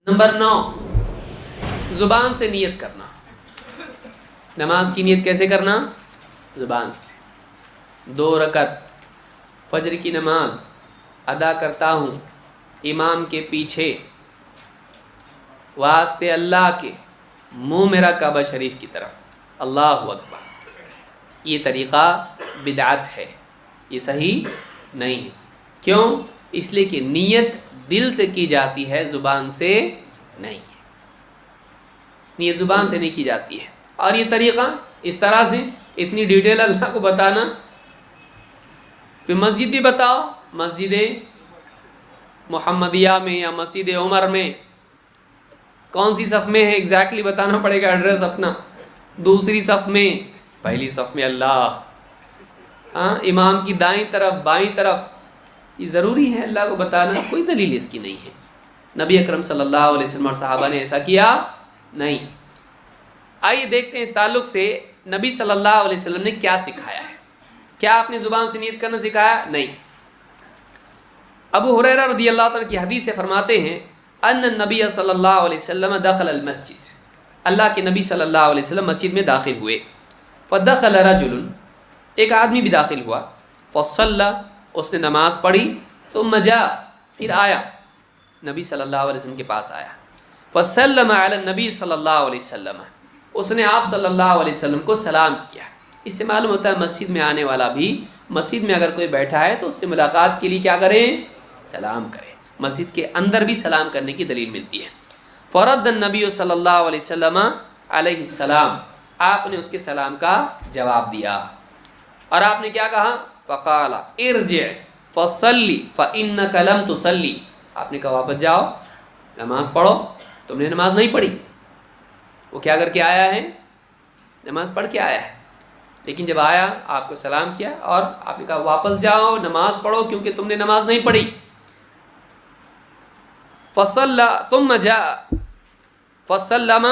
Number 9، زبان سے نیت کرنا۔ نماز کی نیت کیسے کرنا؟ زبان سے۔ 2 رکعت فجر کی نماز ادا کرتا ہوں امام کے پیچھے، واسطے اللہ کے، منہ میرا کعبہ شریف کی طرف، اللہ اکبر۔ یہ طریقہ بدعت ہے، یہ صحیح نہیں ہے۔ کیوں؟ اس لیے کہ نیت دل سے کی جاتی ہے، زبان سے نہیں ہے۔ نیت زبان سے نہیں کی جاتی ہے۔ اور یہ طریقہ اس طرح سے اتنی ڈیٹیل اللہ کو بتانا، پھر مسجد بھی بتاؤ، مسجد محمدیہ میں یا مسجد عمر میں کون سی صف میں ہے ایگزیکٹلی بتانا پڑے گا، ایڈریس اپنا۔ دوسری صف میں، پہلی صف میں اللہ، ہاں امام کی دائیں طرف بائیں طرف، یہ ضروری ہے اللہ کو بتانا۔ کوئی دلیل اس کی نہیں ہے۔ نبی اکرم صلی اللہ علیہ وسلم اور صحابہ نے ایسا کیا نہیں۔ آئیے دیکھتے ہیں اس تعلق سے نبی صلی اللہ علیہ وسلم نے کیا سکھایا ہے۔ کیا آپ نے زبان سے نیت کرنا سکھایا؟ نہیں۔ ابو ہریرہ رضی اللہ عنہ کی حدیث سے فرماتے ہیں ان النبی صلی اللہ علیہ وسلم دخل المسجد، اللہ کے نبی صلی اللہ علیہ وسلم مسجد میں داخل ہوئے، فدخل رجل، ایک آدمی بھی داخل ہوا، فصلی، اس نے نماز پڑھی، ثم جاء، پھر آیا، نبی صلی اللہ علیہ وسلم کے پاس آیا، فسلم علی النبی صلی اللہ علیہ وسلم، اس نے آپ صلی اللہ علیہ وسلم کو سلام کیا۔ اس سے معلوم ہوتا ہے مسجد میں آنے والا بھی، مسجد میں اگر کوئی بیٹھا ہے تو اس سے ملاقات کے لیے کیا کریں؟ سلام کریں۔ مسجد کے اندر بھی سلام کرنے کی دلیل ملتی ہے۔ فرد النبی صلی اللہ علیہ وسلم علیہ السلام، آپ نے اس کے سلام کا جواب دیا، اور آپ نے کیا کہا؟ فقال ارجع فصلی فانک لم تصلی، آپ نے کہا واپس جاؤ، نماز پڑھو، تم نے نماز نہیں پڑھی۔ وہ کیا کر کے آیا ہے؟ نماز پڑھ کے آیا ہے، لیکن جب آیا آپ کو سلام کیا اور آپ نے کہا واپس جاؤ نماز پڑھو کیونکہ تم نے نماز نہیں پڑھی۔ فصلى ثم جاء فسلم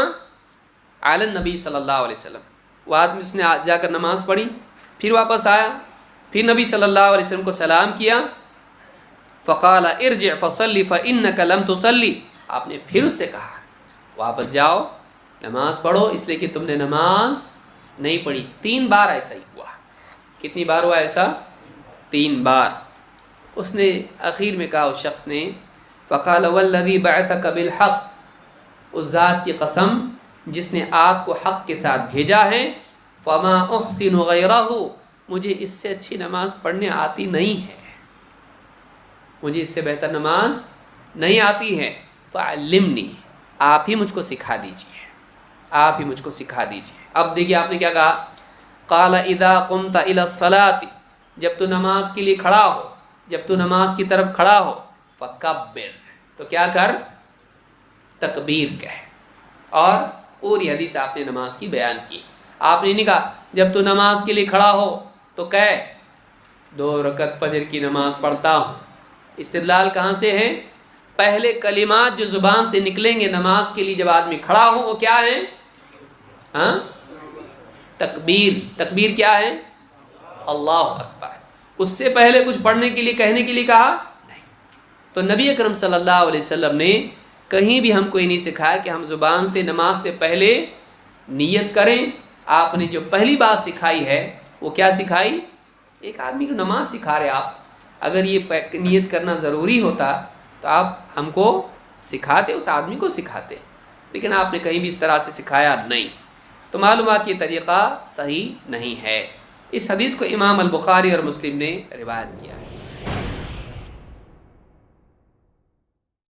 علی النبی صلی اللہ علیہ وسلم، وہ آدمی اس نے جا کر نماز پڑھی، پھر واپس آیا، پھر نبی صلی اللہ علیہ وسلم کو سلام کیا۔ فقال ارجع فصلی فانک لم تصلی، آپ نے پھر اس سے کہا واپس جاؤ نماز پڑھو اس لیے کہ تم نے نماز نہیں پڑھی۔ 3 بار ایسا ہی ہوا۔ کتنی بار ہوا ایسا؟ 3 بار۔ اس نے اخیر میں کہا اس شخص نے، فقال والذی بعثک بالحق، اس ذات کی قسم جس نے آپ کو حق کے ساتھ بھیجا ہے، فما احسن غیرہ، مجھے اس سے اچھی نماز پڑھنے آتی نہیں ہے، مجھے اس سے بہتر نماز نہیں آتی ہے، فعلمنی، آپ ہی مجھ کو سکھا دیجیے، آپ ہی مجھ کو سکھا دیجیے۔ اب دیکھیے آپ نے کیا کہا، قال اذا قمت الى الصلاۃ، جب تو نماز کے لیے کھڑا ہو، جب تو نماز کی طرف کھڑا ہو، فکبر، تو کیا کر؟ تکبیر کہہ۔ اور پوری حدیث آپ نے نماز کی بیان کی۔ آپ نے نہیں کہا جب تو نماز کے لیے کھڑا ہو تو کہہ 2 رکعت فجر کی نماز پڑھتا ہوں۔ استدلال کہاں سے ہے؟ پہلے کلمات جو زبان سے نکلیں گے نماز کے لیے جب آدمی کھڑا ہو وہ کیا ہے؟ ہاں، تکبیر۔ تکبیر کیا ہے؟ اللہ اکبر۔ اس سے پہلے کچھ پڑھنے کے لیے کہنے کے لیے کہا نہیں۔ تو نبی اکرم صلی اللہ علیہ وسلم نے کہیں بھی ہم کو یہ نہیں سکھایا کہ ہم زبان سے نماز سے پہلے نیت کریں۔ آپ نے جو پہلی بات سکھائی ہے وہ کیا سکھائی؟ ایک آدمی کو نماز سکھا رہے آپ، اگر یہ نیت کرنا ضروری ہوتا تو آپ ہم کو سکھاتے، اس آدمی کو سکھاتے، لیکن آپ نے کہیں بھی اس طرح سے سکھایا نہیں۔ تو معلومات یہ طریقہ صحیح نہیں ہے۔ اس حدیث کو امام البخاری اور مسلم نے روایت کیا ہے۔